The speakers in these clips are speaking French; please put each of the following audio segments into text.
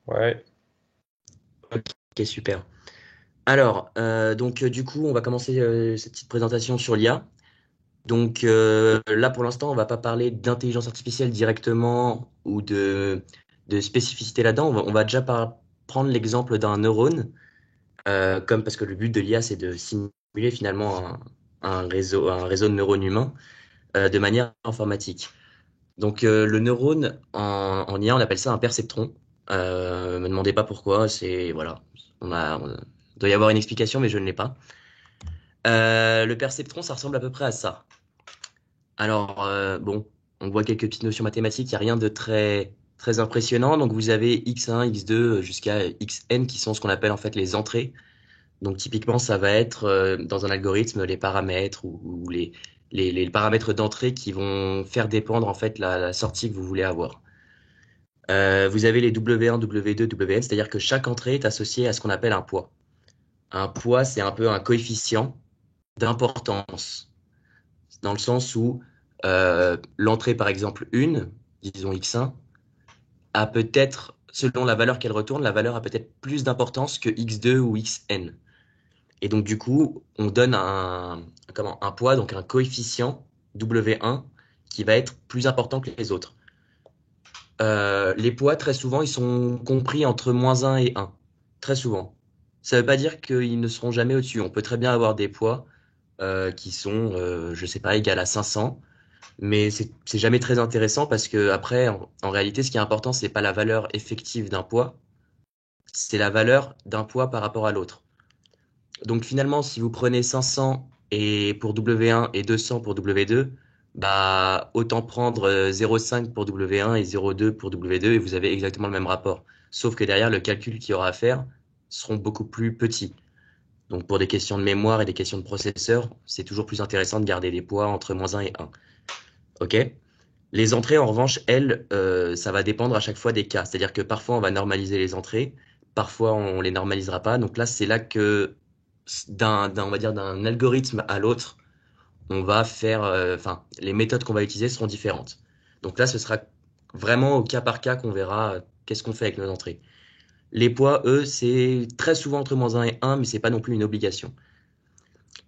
Ouais. Ok, super. Alors, du coup, on va commencer cette petite présentation sur l'IA. Donc là, pour l'instant, on va pas parler d'intelligence artificielle directement ou de spécificité là-dedans. On va déjà prendre l'exemple d'un neurone, comme parce que le but de l'IA, c'est de simuler finalement un réseau de neurones humains de manière informatique. Donc le neurone en IA, on appelle ça un perceptron. Me demandez pas pourquoi, c'est voilà, il doit y avoir une explication, mais je ne l'ai pas. Le perceptron, ça ressemble à peu près à ça. Alors bon, on voit quelques petites notions mathématiques, il n'y a rien de très très impressionnant. Donc vous avez x1, x2 jusqu'à xn qui sont ce qu'on appelle en fait les entrées. Donc typiquement, ça va être dans un algorithme les paramètres ou les paramètres d'entrée qui vont faire dépendre en fait la sortie que vous voulez avoir. Vous avez les W1, W2, Wn, c'est-à-dire que chaque entrée est associée à ce qu'on appelle un poids. Un poids, c'est un peu un coefficient d'importance, dans le sens où l'entrée, par exemple, 1, disons x1, a peut-être, selon la valeur qu'elle retourne, la valeur a peut-être plus d'importance que x2 ou xn. Et donc, du coup, on donne un poids, donc un coefficient W1 qui va être plus important que les autres. Les poids, très souvent, ils sont compris entre -1 et 1. Très souvent. Ça ne veut pas dire qu'ils ne seront jamais au-dessus. On peut très bien avoir des poids qui sont, je sais pas, égal à 500, mais c'est jamais très intéressant parce que après, en réalité, ce qui est important, c'est pas la valeur effective d'un poids, c'est la valeur d'un poids par rapport à l'autre. Donc finalement, si vous prenez 500 et pour W1 et 200 pour W2, bah autant prendre 0,5 pour W1 et 0,2 pour W2 et vous avez exactement le même rapport. Sauf que derrière, le calcul qu'il y aura à faire seront beaucoup plus petits. Donc pour des questions de mémoire et des questions de processeur, c'est toujours plus intéressant de garder des poids entre -1 et 1. OK? Les entrées, en revanche, elles, ça va dépendre à chaque fois des cas. C'est-à-dire que parfois, on va normaliser les entrées, parfois, on les normalisera pas. Donc là, c'est là que on va dire, d'un algorithme à l'autre, on va faire, enfin, les méthodes qu'on va utiliser seront différentes. Donc là, ce sera vraiment au cas par cas qu'on verra qu'est-ce qu'on fait avec nos entrées. Les poids, eux, c'est très souvent entre -1 et 1, mais c'est pas non plus une obligation.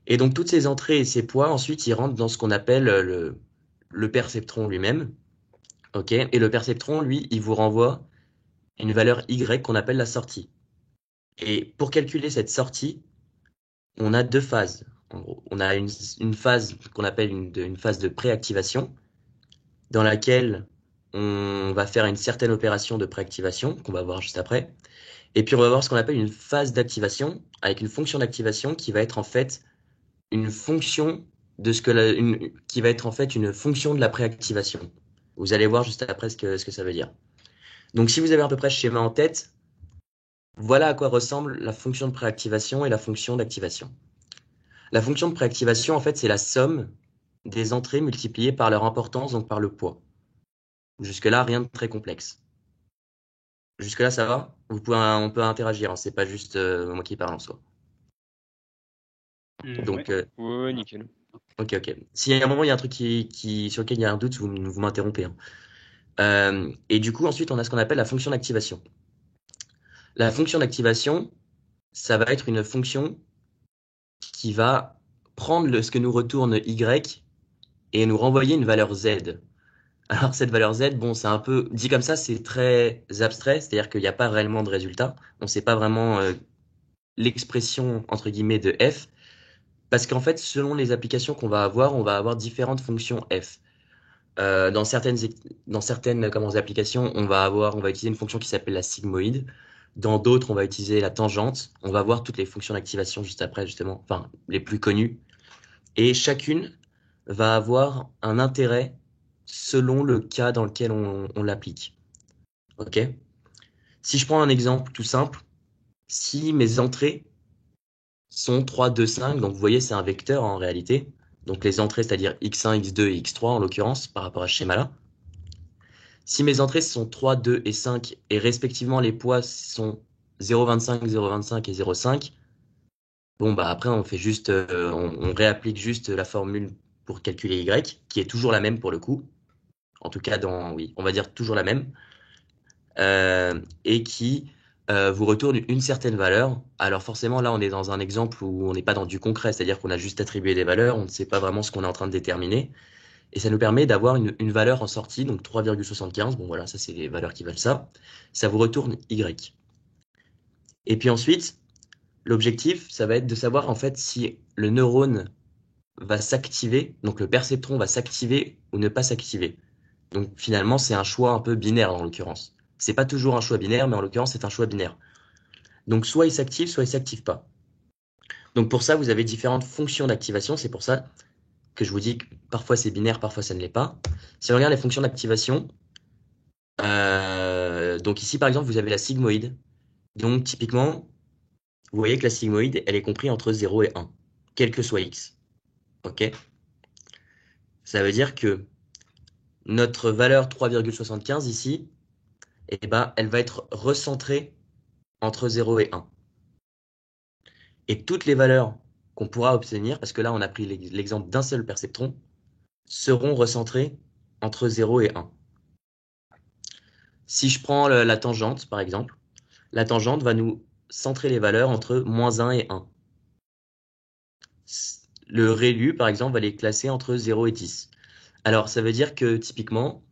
Et donc, toutes ces entrées et ces poids, ensuite, ils rentrent dans ce qu'on appelle le perceptron lui-même. OK? Et le perceptron, lui, il vous renvoie une valeur Y qu'on appelle la sortie. Et pour calculer cette sortie, on a deux phases. En gros, on a une phase qu'on appelle une phase de préactivation, dans laquelle on va faire une certaine opération de préactivation, qu'on va voir juste après. Et puis on va voir ce qu'on appelle une phase d'activation, avec une fonction d'activation qui va être en fait une fonction de ce que qui va être en fait une fonction de la préactivation. Vous allez voir juste après ce que ça veut dire. Donc si vous avez à peu près ce schéma en tête, voilà à quoi ressemble la fonction de préactivation et la fonction d'activation. La fonction de préactivation, en fait, c'est la somme des entrées multipliées par leur importance, donc par le poids. Jusque-là, rien de très complexe. Jusque-là, ça va? On peut interagir, hein, c'est pas juste moi qui parle en soi. Ouais. Donc, Ouais, ouais, nickel. ok, ok. Si à un moment il y a un truc sur lequel il y a un doute, vous m'interrompez, hein. Et du coup, ensuite, on a ce qu'on appelle la fonction d'activation. La fonction d'activation, ça va être une fonction qui va prendre ce que nous retourne Y et nous renvoyer une valeur Z. Alors cette valeur Z, bon, c'est un peu dit comme ça, c'est très abstrait, c'est-à-dire qu'il n'y a pas réellement de résultat. On ne sait pas vraiment l'expression entre guillemets de f, parce qu'en fait, selon les applications qu'on va avoir, on va avoir différentes fonctions f. Dans certaines applications, on va utiliser une fonction qui s'appelle la sigmoïde. Dans d'autres, on va utiliser la tangente. On va voir toutes les fonctions d'activation juste après, justement, enfin les plus connues. Et chacune va avoir un intérêt selon le cas dans lequel on l'applique. OK? Si je prends un exemple tout simple, si mes entrées sont 3, 2, 5, donc vous voyez, c'est un vecteur en réalité. Donc les entrées, c'est-à-dire x1, x2 et x3 en l'occurrence, par rapport à ce schéma-là. Si mes entrées sont 3, 2 et 5, et respectivement les poids sont 0,25, 0,25 et 0,5, bon, bah après, on réapplique juste la formule pour calculer y, qui est toujours la même pour le coup. En tout cas, oui, on va dire toujours la même. et qui vous retourne une certaine valeur. Alors forcément, là, on est dans un exemple où on n'est pas dans du concret, c'est-à-dire qu'on a juste attribué des valeurs, on ne sait pas vraiment ce qu'on est en train de déterminer. Et ça nous permet d'avoir une valeur en sortie, donc 3,75. Bon voilà, ça c'est les valeurs qui valent ça. Ça vous retourne Y. Et puis ensuite, l'objectif, ça va être de savoir en fait si le neurone va s'activer, donc le perceptron va s'activer ou ne pas s'activer. Donc finalement, c'est un choix un peu binaire en l'occurrence. C'est pas toujours un choix binaire, mais en l'occurrence, c'est un choix binaire. Donc soit il s'active, soit il s'active pas. Donc pour ça, vous avez différentes fonctions d'activation. C'est pour ça que je vous dis que parfois c'est binaire, parfois ça ne l'est pas. Si on regarde les fonctions d'activation, donc ici par exemple, vous avez la sigmoïde. Donc typiquement, vous voyez que la sigmoïde, elle est comprise entre 0 et 1, quel que soit x. Ok? Ça veut dire que notre valeur 3,75 ici, eh ben, elle va être recentrée entre 0 et 1. Et toutes les valeurs qu'on pourra obtenir, parce que là on a pris l'exemple d'un seul perceptron, seront recentrées entre 0 et 1. Si je prends la tangente, par exemple, la tangente va nous centrer les valeurs entre -1 et 1. Le ReLU, par exemple, va les classer entre 0 et 10. Alors, ça veut dire que, typiquement,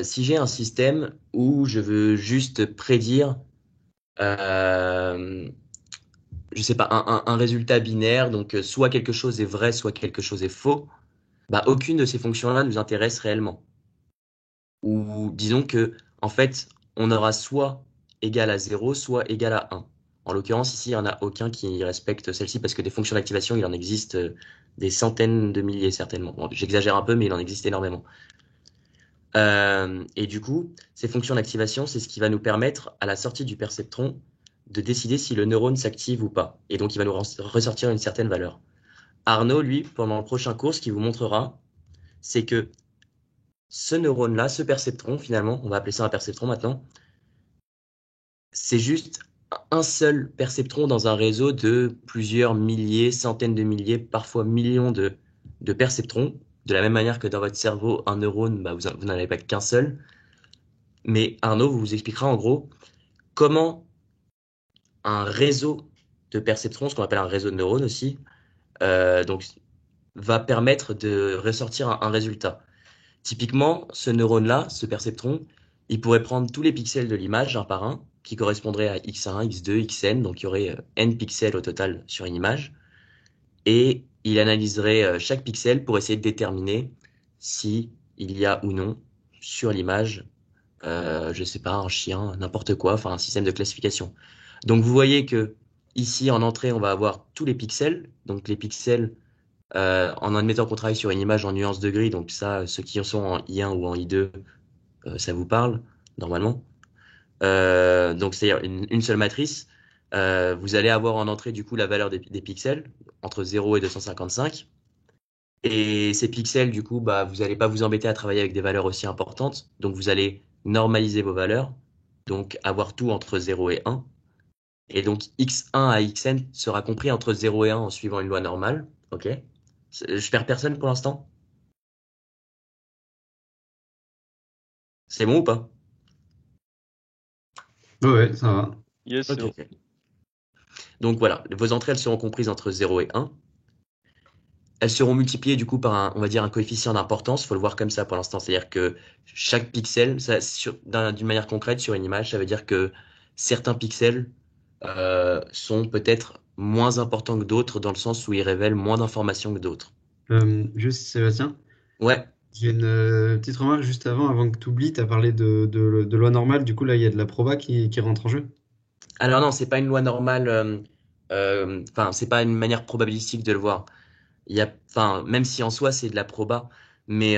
si j'ai un système où je veux juste prédire, euh, je sais pas, un résultat binaire, donc soit quelque chose est vrai, soit quelque chose est faux, bah, aucune de ces fonctions-là nous intéresse réellement. Ou disons que, en fait, on aura soit égal à 0, soit égal à 1. En l'occurrence, ici, il n'y en a aucun qui respecte celle-ci parce que des fonctions d'activation, il en existe des centaines de milliers certainement. Bon, j'exagère un peu, mais il en existe énormément. Et du coup, ces fonctions d'activation, c'est ce qui va nous permettre, à la sortie du perceptron, de décider si le neurone s'active ou pas. Et donc, il va nous ressortir une certaine valeur. Arnaud, lui, pendant le prochain cours, ce qu'il vous montrera, c'est que ce neurone-là, ce perceptron, finalement, on va appeler ça un perceptron maintenant, c'est juste un seul perceptron dans un réseau de plusieurs milliers, centaines de milliers, parfois millions de perceptrons. De la même manière que dans votre cerveau, un neurone, bah, vous n'en avez pas qu'un seul. Mais Arnaud vous expliquera en gros comment un réseau de perceptrons, ce qu'on appelle un réseau de neurones aussi, donc, va permettre de ressortir un résultat. Typiquement, ce neurone-là, ce perceptron, il pourrait prendre tous les pixels de l'image un par un, qui correspondraient à x1, x2, xn, donc il y aurait n pixels au total sur une image, et il analyserait chaque pixel pour essayer de déterminer si il y a ou non sur l'image, je sais pas, un chien, n'importe quoi, enfin un système de classification. Donc vous voyez que ici en entrée, on va avoir tous les pixels, donc les pixels en admettant qu'on travaille sur une image en nuances de gris, donc ça, ceux qui sont en I1 ou en I2, ça vous parle, normalement. Donc, c'est-à-dire une seule matrice. Vous allez avoir en entrée, du coup, la valeur des pixels, entre 0 et 255. Et ces pixels, du coup, bah, vous n'allez pas vous embêter à travailler avec des valeurs aussi importantes. Donc, vous allez normaliser vos valeurs. Donc, avoir tout entre 0 et 1. Et donc, x1 à xn sera compris entre 0 et 1 en suivant une loi normale. OK? Je perds personne pour l'instant? C'est bon ou pas? Ouais, ouais, ça va. Yes, c'est Ok, bon. ok. Donc voilà, vos entrées, elles seront comprises entre 0 et 1. Elles seront multipliées du coup par un, on va dire, un coefficient d'importance. Il faut le voir comme ça pour l'instant. C'est-à-dire que chaque pixel, d'une manière concrète sur une image, ça veut dire que certains pixels sont peut-être moins importants que d'autres dans le sens où ils révèlent moins d'informations que d'autres. Juste, Sébastien, Ouais. j'ai une petite remarque juste avant que tu oublies, tu as parlé de loi normale, du coup là il y a de la proba qui rentre en jeu. Alors non, c'est pas une loi normale. Enfin, c'est pas une manière probabilistique de le voir. Enfin, même si en soi c'est de la proba, mais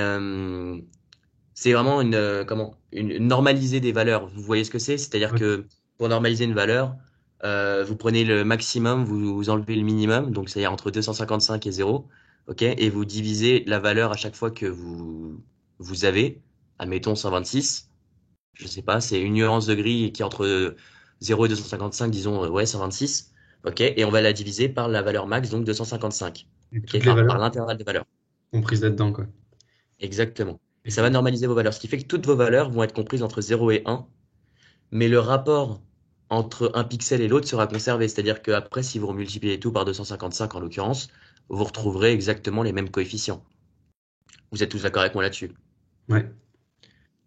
c'est vraiment une normaliser des valeurs. Vous voyez ce que c'est? C'est-à-dire Ouais. que pour normaliser une valeur, vous prenez le maximum, vous enlevez le minimum, donc c'est-à-dire entre 255 et 0, ok? Et vous divisez la valeur à chaque fois que vous avez, admettons 126, je sais pas, c'est une nuance de gris qui est entre 0 et 255, disons, ouais, 126, ok? Et on va la diviser par la valeur max, donc 255, Et ok? toutes les Enfin, par valeurs l'intervalle de valeurs. comprises là-dedans, quoi. Exactement. Et ça va Ok. normaliser vos valeurs, ce qui fait que toutes vos valeurs vont être comprises entre 0 et 1. mais le rapport entre un pixel et l'autre sera conservé. C'est-à-dire qu'après, si vous multipliez tout par 255 en l'occurrence, vous retrouverez exactement les mêmes coefficients. Vous êtes tous d'accord avec moi là-dessus? Ouais.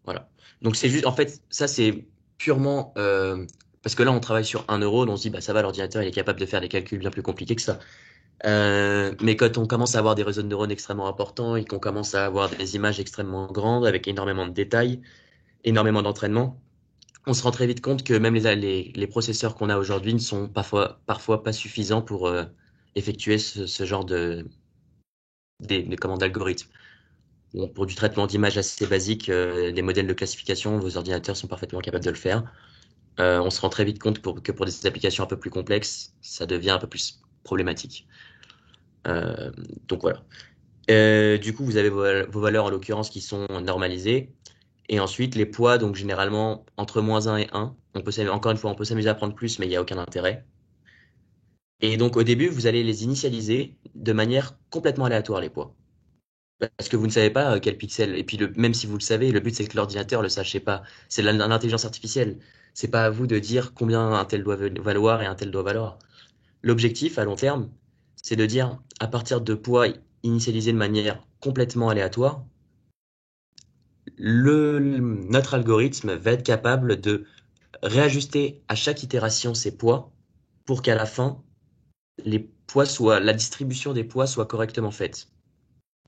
Voilà. Donc c'est juste, en fait, ça c'est purement parce que là on travaille sur un neurone, on se dit bah ça va, l'ordinateur il est capable de faire des calculs bien plus compliqués que ça. Mais quand on commence à avoir des réseaux de neurones extrêmement importants et qu'on commence à avoir des images extrêmement grandes avec énormément de détails, énormément d'entraînement, on se rend très vite compte que même les processeurs qu'on a aujourd'hui ne sont parfois pas suffisants pour effectuer ce genre comment, d'algorithmes. Bon, pour du traitement d'image assez basique, des modèles de classification, vos ordinateurs sont parfaitement capables de le faire. On se rend très vite compte que pour des applications un peu plus complexes, ça devient un peu plus problématique. Euh, donc voilà. Du coup, vous avez vos valeurs en l'occurrence qui sont normalisées. Et ensuite, les poids, donc généralement entre -1 et 1. Encore une fois, on peut s'amuser à prendre plus, mais il n'y a aucun intérêt. Et donc au début, vous allez les initialiser de manière complètement aléatoire, les poids. Parce que vous ne savez pas quel pixel. Et puis même si vous le savez, le but c'est que l'ordinateur le sache pas. C'est l'intelligence artificielle. C'est pas à vous de dire combien un tel doit valoir et un tel doit valoir. L'objectif à long terme, c'est de dire à partir de poids initialisés de manière complètement aléatoire, notre algorithme va être capable de réajuster à chaque itération ces poids pour qu'à la fin, la distribution des poids soit correctement faite.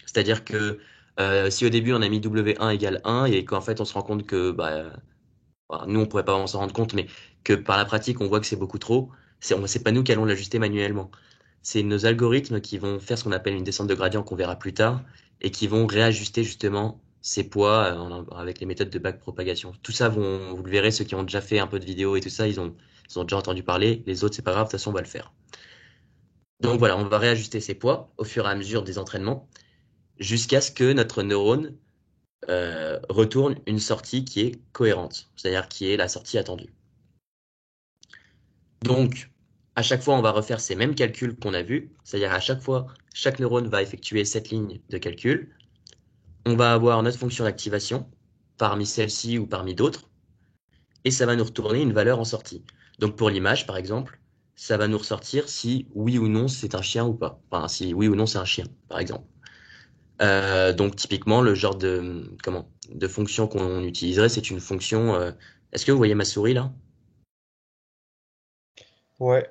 C'est-à-dire que si au début on a mis W1 égale 1 et qu'en fait on se rend compte que nous on pourrait pas vraiment s'en rendre compte, mais que par la pratique on voit que c'est beaucoup trop, c'est pas nous qui allons l'ajuster manuellement. C'est nos algorithmes qui vont faire ce qu'on appelle une descente de gradient qu'on verra plus tard et qui vont réajuster justement ces poids avec les méthodes de backpropagation. Tout ça, vous le verrez, ceux qui ont déjà fait un peu de vidéo et tout ça, ils ont déjà entendu parler. Les autres, c'est pas grave, de toute façon, on va le faire. Donc voilà, on va réajuster ces poids au fur et à mesure des entraînements jusqu'à ce que notre neurone retourne une sortie qui est cohérente, c'est-à-dire qui est la sortie attendue. Donc, à chaque fois, on va refaire ces mêmes calculs qu'on a vus, c'est-à-dire à chaque fois, chaque neurone va effectuer cette ligne de calcul. On va avoir notre fonction d'activation parmi celles-ci ou parmi d'autres, et ça va nous retourner une valeur en sortie. Donc pour l'image, par exemple, ça va nous ressortir si oui ou non c'est un chien ou pas. Enfin, si oui ou non c'est un chien, par exemple. Donc typiquement, le genre de fonction qu'on utiliserait, c'est une fonction. Est-ce que vous voyez ma souris là? Ouais.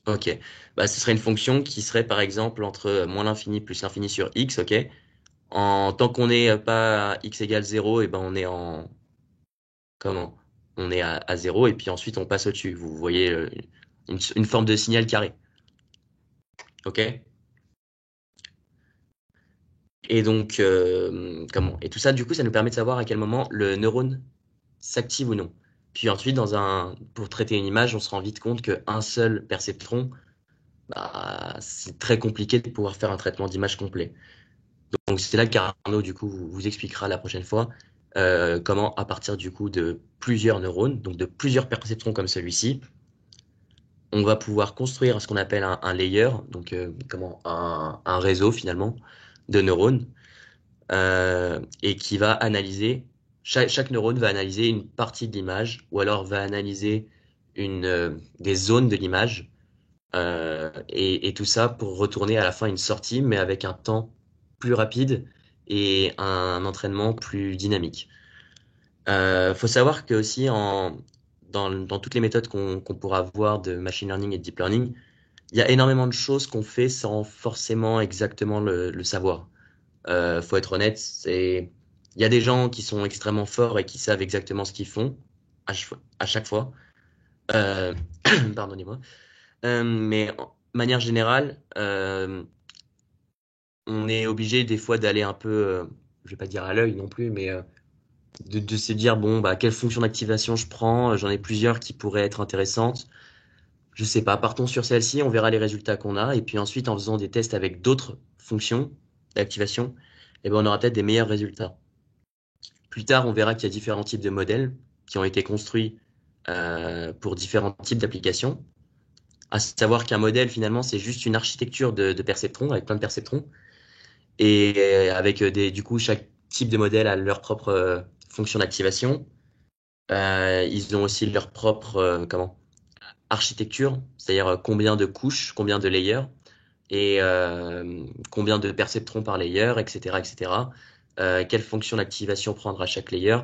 Ok. Bah, ce serait une fonction qui serait par exemple entre moins l'infini plus l'infini sur x, ok? Tant qu'on n'est pas à x égale 0, et ben on est en comment? On est à 0 et puis ensuite on passe au-dessus. Vous voyez une forme de signal carré, ok? Et donc comment? Et tout ça, du coup, ça nous permet de savoir à quel moment le neurone s'active ou non. Puis ensuite, pour traiter une image, on se rend vite compte qu'un seul perceptron, bah, c'est très compliqué de pouvoir faire un traitement d'image complet. Donc c'est là que Carnot, du coup, vous expliquera la prochaine fois comment, à partir du coup de plusieurs neurones, donc de plusieurs perceptrons comme celui-ci, on va pouvoir construire ce qu'on appelle un layer, donc un réseau finalement de neurones, et qui va analyser, chaque neurone va analyser une partie de l'image, ou alors va analyser des zones de l'image, et tout ça pour retourner à la fin une sortie, mais avec un temps plus rapide et un entraînement plus dynamique. Faut savoir que aussi dans toutes les méthodes qu'on pourra voir de machine learning et de deep learning, il y a énormément de choses qu'on fait sans forcément exactement le savoir. Faut être honnête, il y a des gens qui sont extrêmement forts et qui savent exactement ce qu'ils font à chaque fois. Euh, Pardonnez-moi. Mais en manière générale, on est obligé des fois d'aller un peu, je vais pas dire à l'œil non plus, mais de se dire bon bah quelle fonction d'activation je prends. J'en ai plusieurs qui pourraient être intéressantes. Je sais pas, partons sur celle-ci, on verra les résultats qu'on a, et puis ensuite en faisant des tests avec d'autres fonctions d'activation, eh ben, on aura peut-être des meilleurs résultats. Plus tard, on verra qu'il y a différents types de modèles qui ont été construits pour différents types d'applications. À savoir qu'un modèle, finalement, c'est juste une architecture de perceptrons, avec plein de perceptrons, et avec du coup, chaque type de modèle a leur propre fonction d'activation. Ils ont aussi leur propre architecture, c'est-à-dire combien de couches, combien de layers et combien de perceptrons par layer, etc., etc. Quelle fonction d'activation prendre à chaque layer,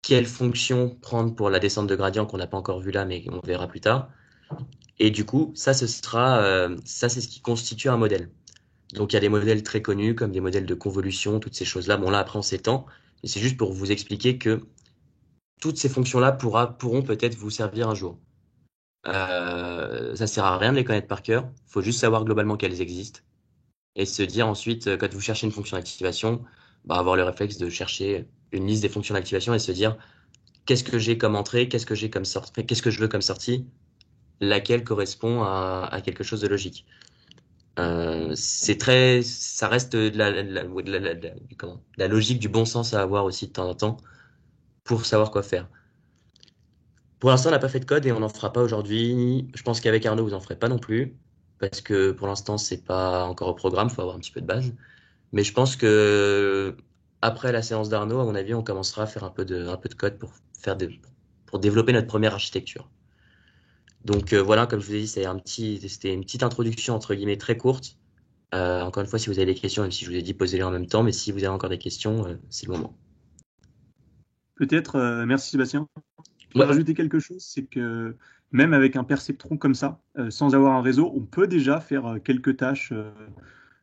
quelle fonction prendre pour la descente de gradient qu'on n'a pas encore vu là, mais on verra plus tard. Et du coup, ça, c'est ce qui constitue un modèle. Donc, il y a des modèles très connus, comme des modèles de convolution, toutes ces choses-là. Bon, là, après, on s'étend, mais c'est juste pour vous expliquer que toutes ces fonctions-là pourront peut-être vous servir un jour. Ça sert à rien de les connaître par cœur. Faut juste savoir globalement qu'elles existent et se dire ensuite, quand vous cherchez une fonction d'activation, bah, avoir le réflexe de chercher une liste des fonctions d'activation et se dire qu'est-ce que j'ai comme entrée, qu'est-ce que j'ai comme sortie, qu'est-ce que je veux comme sortie, laquelle correspond à quelque chose de logique. Ça reste de la logique, du bon sens à avoir aussi de temps en temps pour savoir quoi faire. Pour l'instant, on n'a pas fait de code et on n'en fera pas aujourd'hui. Je pense qu'avec Arnaud, vous en ferez pas non plus parce que pour l'instant, c'est pas encore au programme, faut avoir un petit peu de base. Mais je pense que après la séance d'Arnaud, à mon avis, on commencera à faire un peu de code pour développer notre première architecture. Donc voilà, comme je vous ai dit, c'était une petite introduction entre guillemets très courte. Encore une fois, si vous avez des questions, même si je vous ai dit posez-les en même temps, mais si vous avez encore des questions, c'est le moment. Peut-être, merci Sébastien. Je vais Ouais, rajouter quelque chose, c'est que même avec un perceptron comme ça, sans avoir un réseau, on peut déjà faire quelques tâches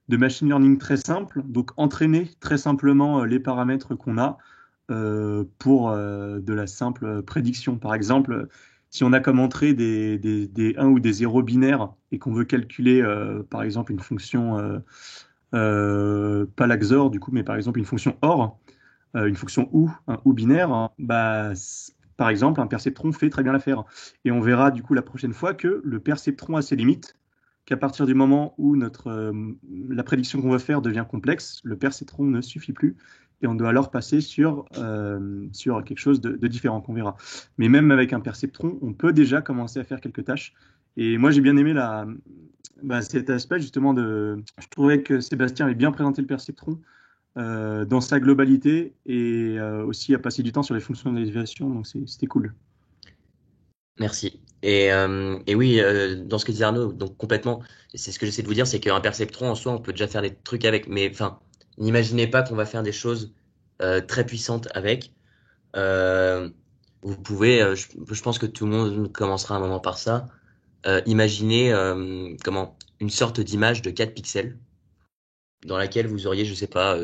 de machine learning très simples. Donc entraîner très simplement les paramètres qu'on a pour de la simple prédiction. Par exemple, si on a comme entrée des 1 ou des 0 binaires et qu'on veut calculer, par exemple, une fonction, pas la XOR du coup, mais par exemple une fonction OR, une fonction ou, un ou binaire, hein, bah, par exemple, un perceptron fait très bien l'affaire. Et on verra du coup la prochaine fois que le perceptron a ses limites, qu'à partir du moment où la prédiction qu'on va faire devient complexe, le perceptron ne suffit plus. Et on doit alors passer sur quelque chose de différent qu'on verra. Mais même avec un perceptron, on peut déjà commencer à faire quelques tâches. Et moi, j'ai bien aimé cet aspect justement de. Je trouvais que Sébastien avait bien présenté le perceptron dans sa globalité et aussi à passer du temps sur les fonctions de l'évaluation. Donc c'était cool. merci. Et oui, dans ce que disait Arnaud, donc complètement, et c'est ce que j'essaie de vous dire, c'est qu'un perceptron en soi, on peut déjà faire des trucs avec, mais enfin, n'imaginez pas qu'on va faire des choses très puissantes avec. Euh, Vous pouvez, je pense que tout le monde commencera un moment par ça. Imaginez une sorte d'image de 4 pixels dans laquelle vous auriez, je sais pas,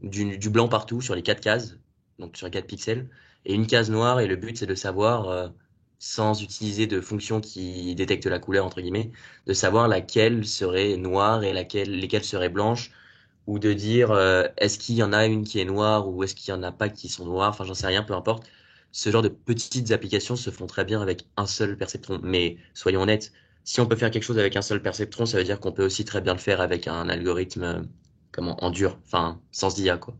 du blanc partout sur les 4 cases, donc sur les 4 pixels, et une case noire, et le but c'est de savoir, sans utiliser de fonction qui détecte la couleur, entre guillemets, de savoir laquelle serait noire et lesquelles seraient blanches, ou de dire est-ce qu'il y en a une qui est noire ou est-ce qu'il y en a pas qui sont noires, enfin j'en sais rien, peu importe. Ce genre de petites applications se font très bien avec un seul perceptron. Mais soyons honnêtes, si on peut faire quelque chose avec un seul perceptron, ça veut dire qu'on peut aussi très bien le faire avec un algorithme en dur, enfin sans d'IA quoi.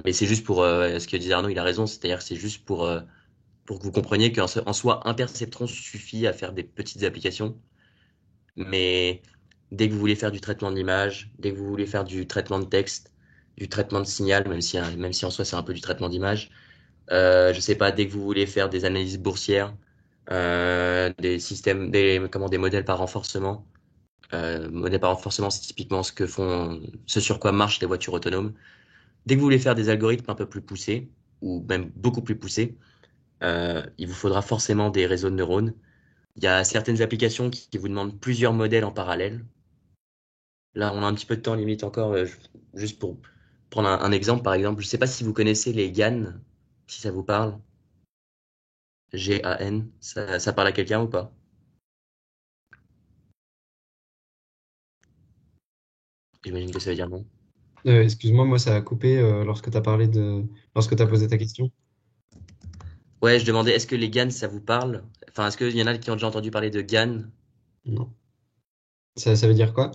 Mais c'est juste pour ce que disait Arnaud, il a raison, c'est-à-dire que c'est juste pour que vous compreniez qu'en soi un perceptron suffit à faire des petites applications, mais dès que vous voulez faire du traitement d'image, dès que vous voulez faire du traitement de texte, du traitement de signal, même si en soi c'est un peu du traitement d'image, je sais pas, dès que vous voulez faire des analyses boursières, des systèmes, des modèles par renforcement. Modèles par renforcement, c'est typiquement ce sur quoi marchent les voitures autonomes. Dès que vous voulez faire des algorithmes un peu plus poussés, ou même beaucoup plus poussés, il vous faudra forcément des réseaux de neurones. Il y a certaines applications qui vous demandent plusieurs modèles en parallèle. Là, on a un petit peu de temps limite encore, juste pour prendre un exemple, par exemple. Je ne sais pas si vous connaissez les GAN, si ça vous parle. GAN, ça parle à quelqu'un ou pas? J'imagine que ça veut dire non. Excuse-moi, moi ça a coupé lorsque tu as posé ta question. Ouais, je demandais, est-ce que les GAN, ça vous parle? Enfin, est-ce qu'il y en a qui ont déjà entendu parler de GAN? Non. Ça veut dire quoi?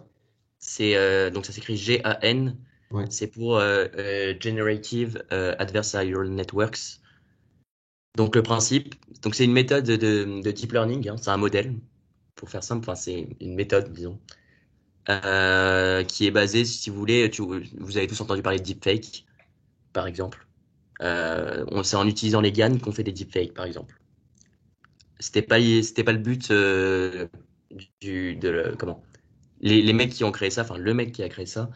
Donc ça s'écrit GAN. Ouais. C'est pour Generative Adversarial Networks. Donc le principe, donc c'est une méthode de deep learning, hein, c'est un modèle, pour faire simple, enfin c'est une méthode, disons, qui est basée, si vous voulez, vous avez tous entendu parler de deepfake, par exemple. C'est en utilisant les GAN qu'on fait des deepfakes, par exemple. C'était pas le but comment? Les mecs qui ont créé ça, enfin le mec qui a créé ça,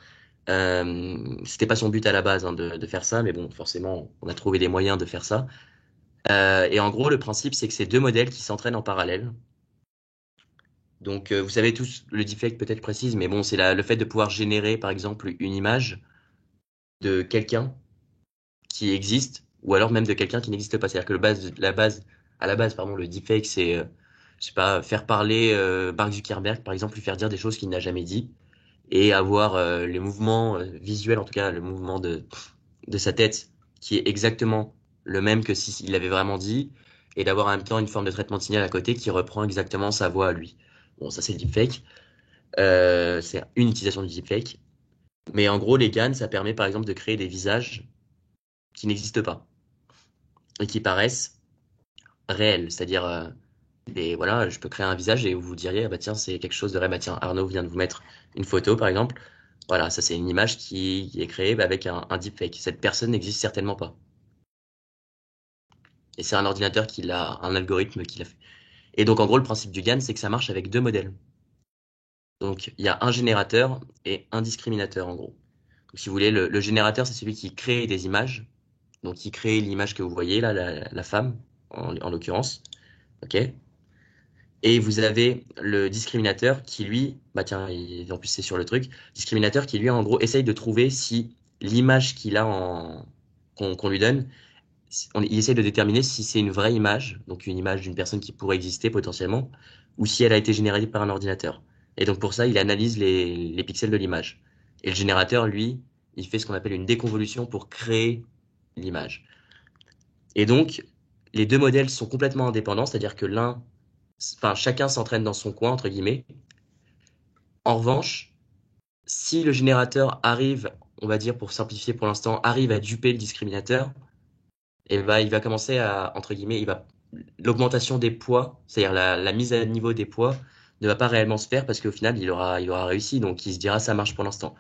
c'était pas son but à la base hein, de faire ça, mais bon, forcément, on a trouvé des moyens de faire ça. Et en gros, le principe, c'est que c'est deux modèles qui s'entraînent en parallèle. Donc, vous savez tous, le deepfake peut-être précise, mais bon, c'est le fait de pouvoir générer, par exemple, une image de quelqu'un qui existe, ou alors même de quelqu'un qui n'existe pas. C'est-à-dire que à la base, pardon, le deepfake, c'est, je sais pas, faire parler Mark Zuckerberg, par exemple, lui faire dire des choses qu'il n'a jamais dit, et avoir les mouvements visuels, en tout cas, le mouvement de sa tête, qui est exactement le même que s'il l'avait vraiment dit, et d'avoir en même temps une forme de traitement de signal à côté qui reprend exactement sa voix à lui. Bon, ça c'est le deepfake. C'est une utilisation du deepfake. Mais en gros, les GAN, ça permet par exemple de créer des visages qui n'existent pas et qui paraissent réels. C'est-à-dire, voilà, je peux créer un visage et vous vous diriez, ah bah tiens, c'est quelque chose de réel. Bah tiens, Arnaud vient de vous mettre une photo, par exemple. Voilà, ça c'est une image qui est créée bah, avec un deepfake. Cette personne n'existe certainement pas. Et c'est un ordinateur qui l'a, un algorithme qui l'a fait. Et donc, en gros, le principe du GAN, c'est que ça marche avec deux modèles. Donc, il y a un générateur et un discriminateur, en gros. Donc, si vous voulez, le générateur, c'est celui qui crée des images. Donc, qui crée l'image que vous voyez, là, la femme, en l'occurrence. OK? Et vous avez le discriminateur qui, lui, bah tiens, en plus, c'est sur le truc. Discriminateur qui, lui, en gros, essaye de trouver si l'image qu'il a qu'on lui donne, il essaie de déterminer si c'est une vraie image, donc une image d'une personne qui pourrait exister potentiellement, ou si elle a été générée par un ordinateur. Et donc pour ça, il analyse les pixels de l'image. Et le générateur, lui, il fait ce qu'on appelle une déconvolution pour créer l'image. Et donc, les deux modèles sont complètement indépendants, c'est-à-dire que enfin, chacun s'entraîne dans son coin, entre guillemets. En revanche, si le générateur arrive, on va dire pour simplifier pour l'instant, arrive à duper le discriminateur, et bah, il va commencer à, entre guillemets, l'augmentation des poids, c'est-à-dire la mise à niveau des poids, ne va pas réellement se faire parce qu'au final, il aura réussi, donc il se dira ça marche pour l'instant.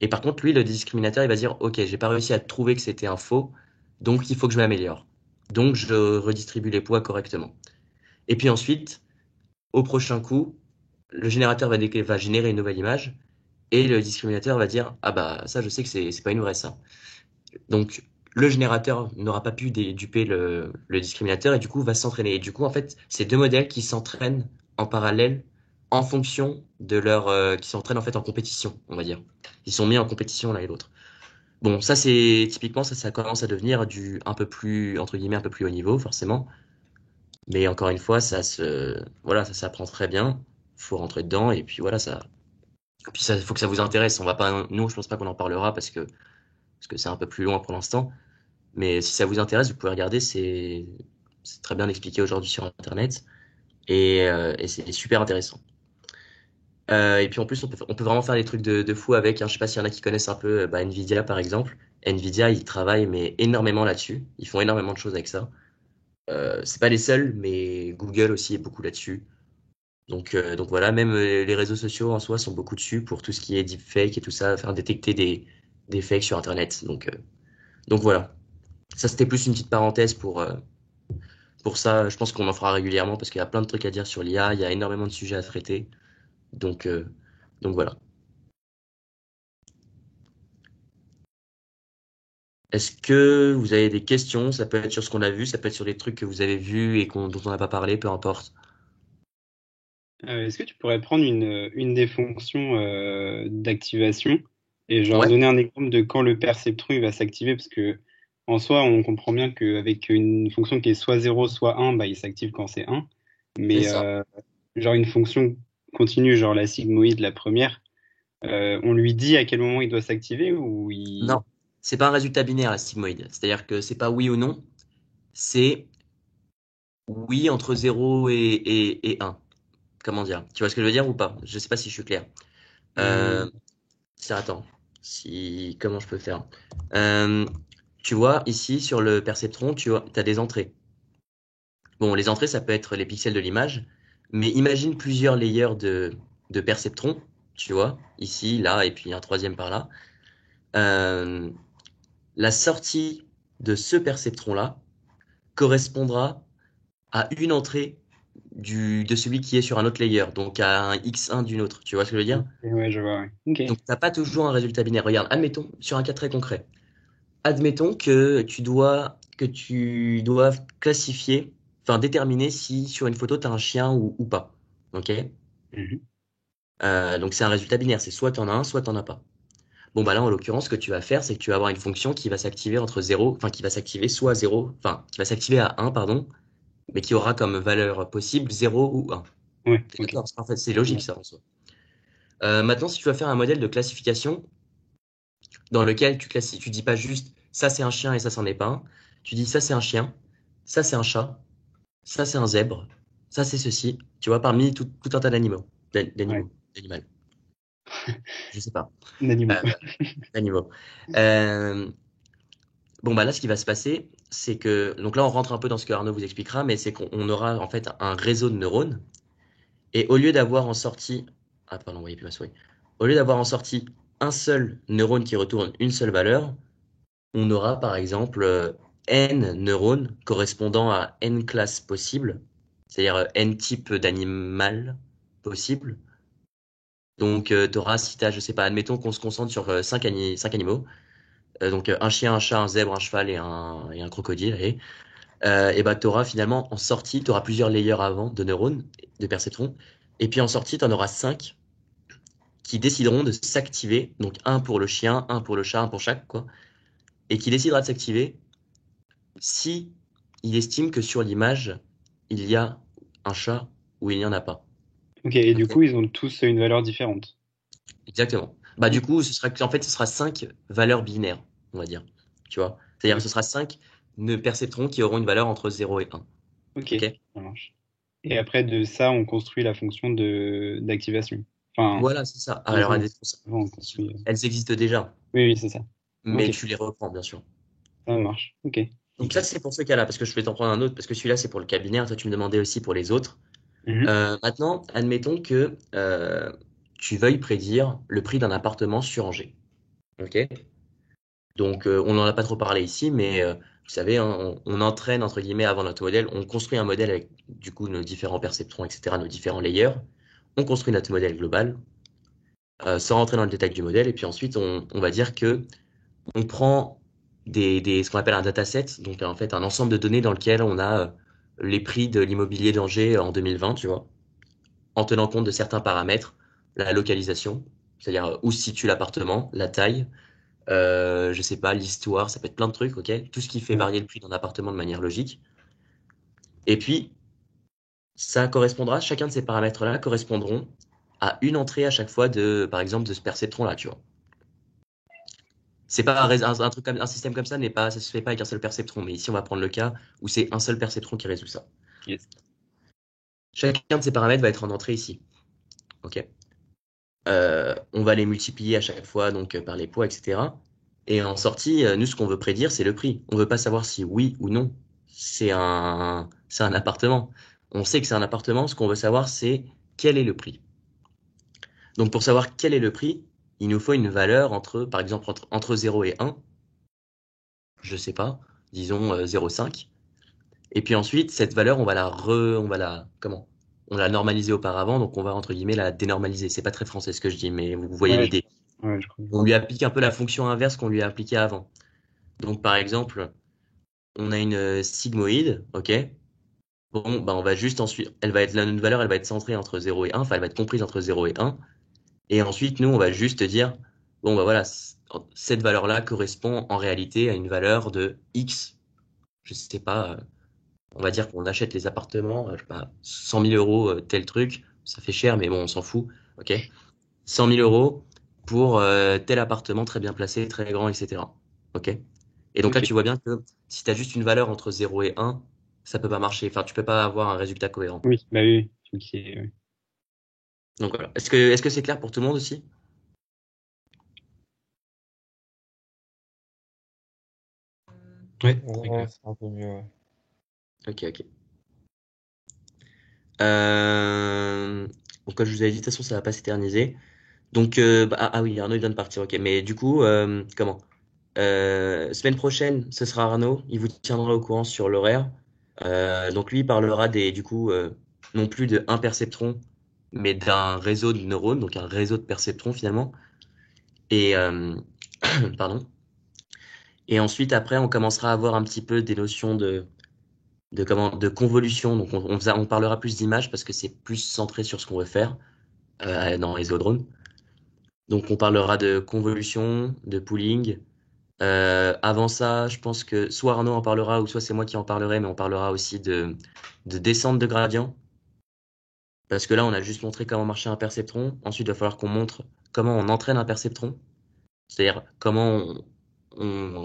Et par contre, lui, le discriminateur, il va dire, OK, j'ai pas réussi à trouver que c'était un faux, donc il faut que je m'améliore. Donc je redistribue les poids correctement. Et puis ensuite, au prochain coup, le générateur va générer une nouvelle image et le discriminateur va dire, ah bah ça, je sais que c'est pas une vraie ça. Donc, le générateur n'aura pas pu duper le discriminateur et du coup va s'entraîner. Et du coup, en fait, c'est deux modèles qui s'entraînent en parallèle en fonction de qui s'entraînent en fait en compétition, on va dire. Ils sont mis en compétition l'un et l'autre. Bon, ça c'est typiquement ça commence à devenir du un peu plus entre guillemets un peu plus haut niveau forcément. Mais encore une fois, voilà, ça s'apprend très bien. Faut rentrer dedans et puis voilà ça. Et puis ça, faut que ça vous intéresse. On va pas, nous, je pense pas qu'on en parlera parce que c'est un peu plus loin pour l'instant. Mais si ça vous intéresse, vous pouvez regarder, c'est très bien expliqué aujourd'hui sur Internet et c'est super intéressant. Et puis en plus, on peut vraiment faire des trucs de fou avec. Hein. Je sais pas s'il y en a qui connaissent un peu bah, Nvidia par exemple. Nvidia, ils travaillent mais énormément là-dessus. Ils font énormément de choses avec ça. C'est pas les seuls, mais Google aussi est beaucoup là-dessus. Donc voilà, même les réseaux sociaux en soi sont beaucoup dessus pour tout ce qui est deepfake et tout ça, faire détecter des fakes sur Internet. Donc voilà. Ça, c'était plus une petite parenthèse pour ça. Je pense qu'on en fera régulièrement parce qu'il y a plein de trucs à dire sur l'IA. Il y a énormément de sujets à traiter. Donc, euh, donc voilà. Est-ce que vous avez des questions? Ça peut être sur ce qu'on a vu, ça peut être sur des trucs que vous avez vus et dont on n'a pas parlé, peu importe. Est-ce que tu pourrais prendre une des fonctions d'activation et genre Ouais, donner un exemple de quand le perceptron il va s'activer? Parce que en soi, on comprend bien qu'avec une fonction qui est soit 0 soit 1, bah, il s'active quand c'est 1. c'est Mais ça. genre une fonction continue, genre la sigmoïde, la première, on lui dit à quel moment il doit s'activer ou il... Non, c'est pas un résultat binaire, la sigmoïde. C'est-à-dire que c'est pas oui ou non, c'est oui entre 0 et 1. Comment dire? Tu vois ce que je veux dire ou pas? Je sais pas si je suis clair. Euh, Hmm, attends, comment je peux faire? Euh, tu vois, ici, sur le perceptron, as des entrées. Bon, les entrées, ça peut être les pixels de l'image, mais imagine plusieurs layers de perceptrons, tu vois, ici, là, et puis un troisième par là. Euh, la sortie de ce perceptron-là correspondra à une entrée de celui qui est sur un autre layer, donc à un x1 d'une autre. Tu vois ce que je veux dire? Ouais, je vois, ouais. Ok. Donc, tu n'as pas toujours un résultat binaire. Regarde, admettons, sur un cas très concret, admettons que tu dois classifier, enfin déterminer si sur une photo, tu as un chien ou pas. OK? Mhm. Donc, c'est un résultat binaire. C'est soit tu en as un, soit tu n'en as pas. Bon, bah là, en l'occurrence, ce que tu vas faire, c'est que tu vas avoir une fonction qui va s'activer entre 0, enfin, qui va s'activer soit à 0, enfin, qui va s'activer à 1, pardon, mais qui aura comme valeur possible 0 ou 1. Ouais, T'es ok. d'accord? En fait, c'est logique, Ouais. ça, en soi. Maintenant, si tu vas faire un modèle de classification dans lequel tu dis pas juste ça, c'est un chien et ça, c'en est pas un. Tu dis ça, c'est un chien, ça, c'est un chat, ça, c'est un zèbre, ça, c'est ceci. Tu vois, parmi tout un tas d'animaux, Ouais. d'animal, je sais pas, D'animaux. euh, d'animaux. Euh, Bon, bah là, ce qui va se passer, c'est que, donc là, on rentre un peu dans ce que Arnaud vous expliquera, mais c'est qu'on aura en fait un réseau de neurones, et au lieu d'avoir en sortie, ah, pardon, vous voyez plus ma souris, au lieu d'avoir en sortie un seul neurone qui retourne une seule valeur, on aura par exemple n neurones correspondant à n classes possibles, c'est-à-dire n types d'animal possible. Donc, tu auras, si tu as, je sais pas, admettons qu'on se concentre sur cinq animaux, donc un chien, un chat, un zèbre, un cheval et un crocodile, et bah, tu auras finalement en sortie, tu auras plusieurs layers avant de neurones, de perceptrons, et puis en sortie, tu en auras 5 qui décideront de s'activer, donc un pour le chien, un pour le chat, un pour chaque, quoi, et qui décidera de s'activer si il estime que sur l'image, il y a un chat ou il n'y en a pas. Ok, et du Ok. coup, ils ont tous une valeur différente. Exactement. Bah, du Ok. coup, en fait, ce sera 5 valeurs binaires, on va dire. Tu vois? C'est-à-dire que ce sera 5 perceptrons qui auront une valeur entre 0 et 1. Ok, Ok? ça marche. Et après, de ça, on construit la fonction de d'activation. Enfin, Voilà, c'est ça. de Alors, avant, on construit. elles existent déjà, Oui, oui, c'est ça. mais Ok, tu les reprends, bien sûr. ça marche. Ok, Donc, ça, nickel. c'est pour ce cas-là, parce que je vais t'en prendre un autre, parce que celui-là, c'est pour le cas binaire. Toi, tu me demandais aussi pour les autres. Mhm. Maintenant, admettons que tu veuilles prédire le prix d'un appartement sur Angers. Ok? Donc, on n'en a pas trop parlé ici, mais vous savez, hein, on entraîne, entre guillemets, avant notre modèle, on construit un modèle avec, du coup, nos différents perceptrons, etc., nos différents layers. On construit notre modèle global, sans rentrer dans le détail du modèle, et puis ensuite, on va dire que on prend ce qu'on appelle un dataset, donc en fait, un ensemble de données dans lequel on a les prix de l'immobilier d'Angers en 2020, tu vois, en tenant compte de certains paramètres, la localisation, c'est-à-dire où se situe l'appartement, la taille, je sais pas, l'histoire, ça peut être plein de trucs, ok? Tout ce qui fait Ouais. varier le prix d'un appartement de manière logique. Et puis, ça correspondra, chacun de ces paramètres-là correspondront à une entrée à chaque fois par exemple, de ce perceptron-là, tu vois. C'est pas un truc comme un système comme ça n'est pas, ça se fait pas avec un seul perceptron, mais ici on va prendre le cas où c'est un seul perceptron qui résout ça. Yes. Chacun de ces paramètres va être en entrée ici, ok? On va les multiplier à chaque fois donc par les poids, etc. Et en sortie, nous, ce qu'on veut prédire, c'est le prix. On veut pas savoir si oui ou non c'est un appartement. On sait que c'est un appartement. Ce qu'on veut savoir, c'est quel est le prix. Donc, pour savoir quel est le prix, il nous faut une valeur par exemple, entre 0 et 1. Je sais pas, disons 0,5. Et puis ensuite, cette valeur, comment? On l'a normalisée auparavant, donc on va entre guillemets la dénormaliser. C'est pas très français ce que je dis, mais vous voyez Ouais, l'idée. ouais, je crois. On lui applique un peu la fonction inverse qu'on lui a appliquée avant. Donc, par exemple, on a une sigmoïde, ok? Bon, bah, on va juste ensuite, notre valeur, elle va être centrée entre 0 et 1, enfin, elle va être comprise entre 0 et 1. Et ensuite, nous, on va juste dire, bon, bah voilà, cette valeur-là correspond en réalité à une valeur de X. Je sais pas, on va dire qu'on achète les appartements, je sais pas, 100 000 euros, tel truc. Ça fait cher, mais bon, on s'en fout, ok? 100 000 euros pour tel appartement très bien placé, très grand, etc. Ok? Et donc là, Ok. tu vois bien que si tu as juste une valeur entre 0 et 1, ça peut pas marcher. Enfin, tu peux pas avoir un résultat cohérent. Oui, bah oui, oui. Ok, ouais. Donc voilà. Est-ce que c'est clair pour tout le monde aussi? Ouais, très Ouais, clair. c'est un peu mieux, ouais. Ok, ok. Euh... Donc, comme je vous avais dit, de toute façon, ça va pas s'éterniser. Donc, ah oui, Arnaud, il vient de partir. Ok, mais du coup, comment? Semaine prochaine, ce sera Arnaud. Il vous tiendra au courant sur l'horaire. Donc lui il parlera du coup, non plus de un perceptron, mais d'un réseau de neurones, donc un réseau de perceptrons finalement. Et pardon. Et ensuite, après, on commencera à avoir un petit peu des notions de convolution. Donc on parlera plus d'images parce que c'est plus centré sur ce qu'on veut faire dans les drones. Donc on parlera de convolution, de pooling. Avant ça, je pense que soit Arnaud en parlera ou soit c'est moi qui en parlerai, mais on parlera aussi de descente de gradient. Parce que là, on a juste montré comment marchait un perceptron. Ensuite, il va falloir qu'on montre comment on entraîne un perceptron. C'est-à-dire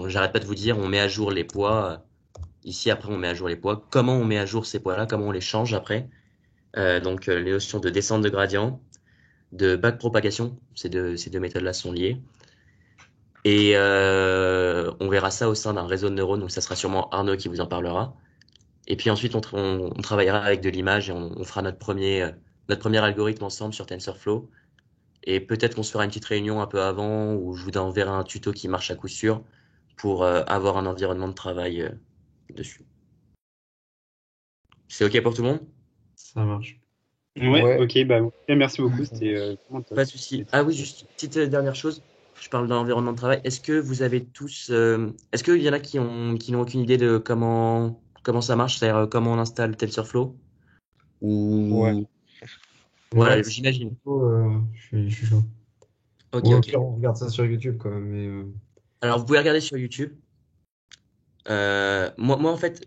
j'arrête pas de vous dire, on met à jour les poids. Ici, après, on met à jour les poids. Comment on met à jour ces poids-là? Comment on les change après? Les notions de descente de gradient, de backpropagation, ces deux méthodes-là sont liées. Et on verra ça au sein d'un réseau de neurones, donc ça sera sûrement Arnaud qui vous en parlera. Et puis ensuite, on travaillera avec de l'image et on fera notre premier algorithme ensemble sur TensorFlow. Et peut-être qu'on se fera une petite réunion un peu avant où je vous enverrai un tuto qui marche à coup sûr pour avoir un environnement de travail dessus. C'est OK pour tout le monde? Ça marche. Ouais, Ouais. ok, bah merci beaucoup, c'était vraiment top. Pas de souci. Ah oui, juste petite dernière chose. Je parle d'environnement de travail. Est-ce que vous avez tous, est-ce qu'il y en a qui n'ont aucune idée de comment ça marche, c'est-à-dire comment on installe TensorFlow? Ouais. Ou voilà, Ouais, j'imagine. je suis chaud. Ok, Ou au ok. pire, on regarde ça sur YouTube, quoi. Mais Alors vous pouvez regarder sur YouTube. En fait,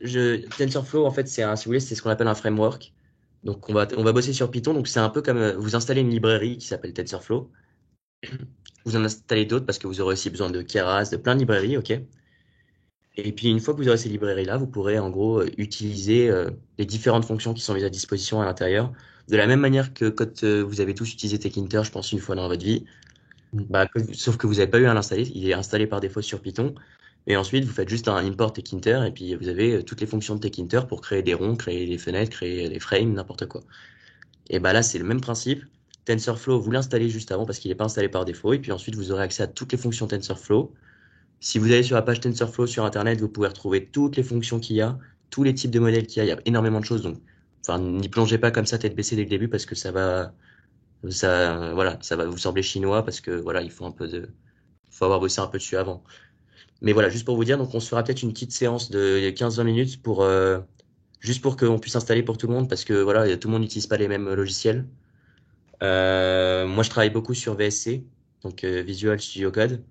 TensorFlow, en fait, si vous voulez, c'est ce qu'on appelle un framework. Donc on va bosser sur Python. Donc c'est un peu comme vous installez une librairie qui s'appelle TensorFlow. Vous en installez d'autres parce que vous aurez aussi besoin de Keras, de plein de librairies, ok? Et puis une fois que vous aurez ces librairies-là, vous pourrez en gros utiliser les différentes fonctions qui sont mises à disposition à l'intérieur. De la même manière que quand vous avez tous utilisé Tkinter, je pense une fois dans votre vie, bah, sauf que vous n'avez pas eu à l'installer, il est installé par défaut sur Python. Et ensuite, vous faites juste un import Tkinter et puis vous avez toutes les fonctions de Tkinter pour créer des ronds, créer des fenêtres, créer des frames, n'importe quoi. Et bah là, c'est le même principe. TensorFlow, vous l'installez juste avant parce qu'il n'est pas installé par défaut. Et puis ensuite, vous aurez accès à toutes les fonctions TensorFlow. Si vous allez sur la page TensorFlow sur Internet, vous pouvez retrouver toutes les fonctions qu'il y a, tous les types de modèles qu'il y a. Il y a énormément de choses. Donc, enfin, n'y plongez pas comme ça tête baissée dès le début parce que voilà, ça va vous sembler chinois parce que voilà, faut avoir bossé un peu dessus avant. Mais voilà, juste pour vous dire, donc on se fera peut-être une petite séance de 15-20 minutes juste pour qu'on puisse installer pour tout le monde parce que voilà, tout le monde n'utilise pas les mêmes logiciels. Moi, je travaille beaucoup sur VSC, donc Visual Studio Code.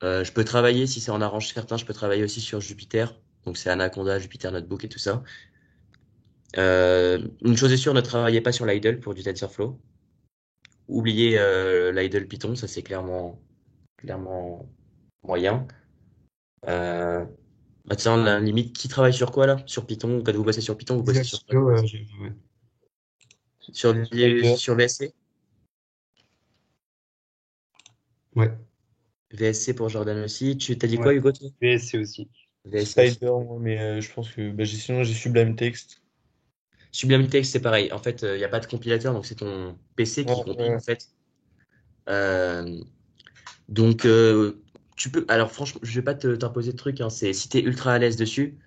Je peux travailler, si ça en arrange certains, je peux travailler aussi sur Jupyter. Donc c'est Anaconda, Jupyter Notebook et tout ça. Une chose est sûre, ne travaillez pas sur l'idle pour du TensorFlow. Oubliez l'idle Python, ça c'est clairement moyen. Euh, Tiens, la limite, qui travaille sur quoi là? Sur Python, quand vous bossez sur Python, vous bossez Visual sur quoi? Studio, ouais. Spider. Sur VSC? Ouais. VSC pour Jordan aussi. Tu t'as dit quoi, Ouais, Hugo, toi? VSC aussi. VSC aussi. Spider, moi, mais je pense que sinon j'ai Sublime Text. Sublime Text, c'est pareil. En fait, il n'y a pas de compilateur, donc c'est ton PC Ouais, qui compile, en ouais. fait. Euh, donc, tu peux. Alors, franchement, je vais pas t'imposer de trucs, hein. Si t'es ultra à l'aise dessus,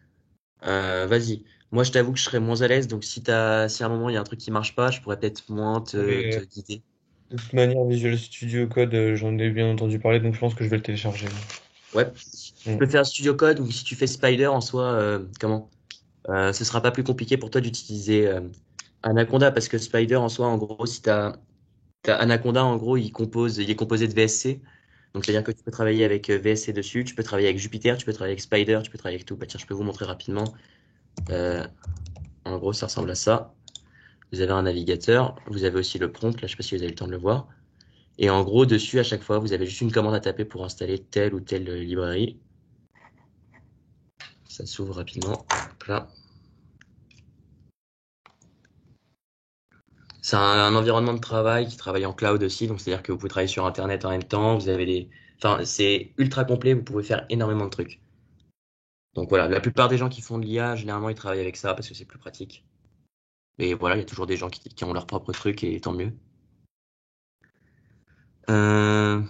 vas-y. Moi, je t'avoue que je serais moins à l'aise, donc si à un moment il y a un truc qui marche pas, je pourrais peut-être moins te Mais guider. de toute manière, Visual Studio Code, j'en ai bien entendu parler, donc je pense que je vais le télécharger. Ouais. Tu Mm. peux faire Studio Code ou si tu fais Spider en soi, ce sera pas plus compliqué pour toi d'utiliser Anaconda parce que Spider en soi, en gros, si t'as Anaconda, en gros, il est composé de VSC. Donc, c'est-à-dire que tu peux travailler avec VSC dessus, tu peux travailler avec Jupyter, tu peux travailler avec Spider, tu peux travailler avec tout. Bah, tiens, je peux vous montrer rapidement. Euh, En gros, ça ressemble à ça. Vous avez un navigateur, vous avez aussi le prompt, là, je sais pas si vous avez le temps de le voir. Et en gros, dessus, à chaque fois, vous avez juste une commande à taper pour installer telle ou telle librairie. Ça s'ouvre rapidement. Hop là. C'est un environnement de travail qui travaille en cloud aussi, donc c'est-à-dire que vous pouvez travailler sur Internet en même temps, enfin, c'est ultra complet, vous pouvez faire énormément de trucs. Donc voilà, la plupart des gens qui font de l'IA, généralement, ils travaillent avec ça parce que c'est plus pratique. Et voilà, il y a toujours des gens qui ont leur propre truc et tant mieux. Euh,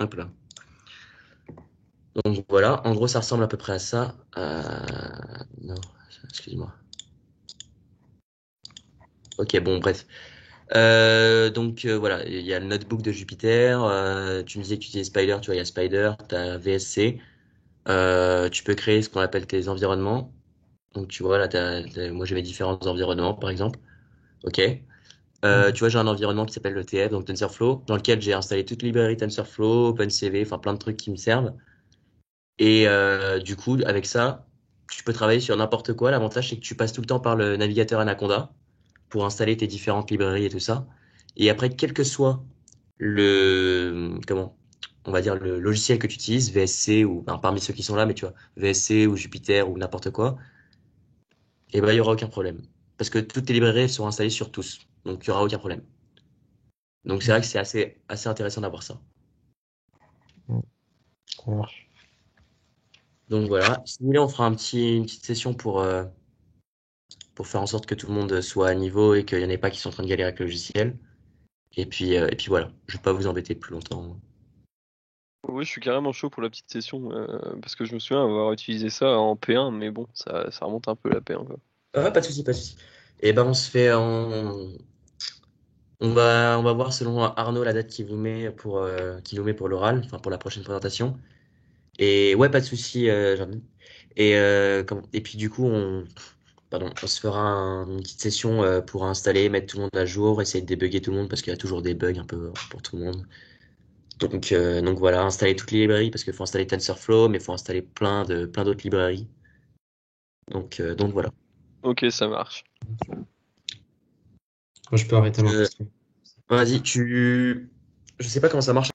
Hop là. Donc voilà, en gros, ça ressemble à peu près à ça. Non, excusez-moi. Ok, bon, bref. Donc voilà, il y a le notebook de Jupyter. Tu me disais que tu utilisais Spider, tu vois, il y a Spider, tu as VSC. Tu peux créer ce qu'on appelle tes environnements. Donc tu vois, là, moi j'ai mes différents environnements, par exemple. Ok. Tu vois, j'ai un environnement qui s'appelle le TF, donc TensorFlow, dans lequel j'ai installé toute librairie TensorFlow, OpenCV, enfin plein de trucs qui me servent. Et du coup, avec ça, tu peux travailler sur n'importe quoi. L'avantage, c'est que tu passes tout le temps par le navigateur Anaconda pour installer tes différentes librairies et tout ça. Et après, quel que soit on va dire le logiciel que tu utilises, VSC ou enfin, parmi ceux qui sont là, mais tu vois, VSC ou Jupyter ou n'importe quoi, et ben il y aura aucun problème parce que toutes tes librairies sont installées sur tous, donc il y aura aucun problème. Donc c'est vrai que c'est assez intéressant d'avoir ça. Ça marche. Donc voilà, si vous voulez, on fera une petite session pour faire en sorte que tout le monde soit à niveau et qu'il n'y en ait pas qui sont en train de galérer avec le logiciel. Et puis voilà, je vais pas vous embêter plus longtemps. Oui, je suis carrément chaud pour la petite session, parce que je me souviens avoir utilisé ça en P1, mais bon, ça remonte un peu la P1, quoi. Pas de souci, pas de souci. Et ben on va voir selon Arnaud la date qu'il nous met pour l'oral, enfin pour la prochaine présentation. Et ouais, pas de souci, Jordan. Et puis du coup, on se fera une petite session pour installer, mettre tout le monde à jour, essayer de débugger tout le monde parce qu'il y a toujours des bugs un peu pour tout le monde. Donc voilà, installer toutes les librairies parce qu'il faut installer TensorFlow, mais il faut installer plein d'autres librairies. Donc voilà. Ok, ça marche. Moi, je peux arrêter l'enregistrement. Vas-y, je sais pas comment ça marche.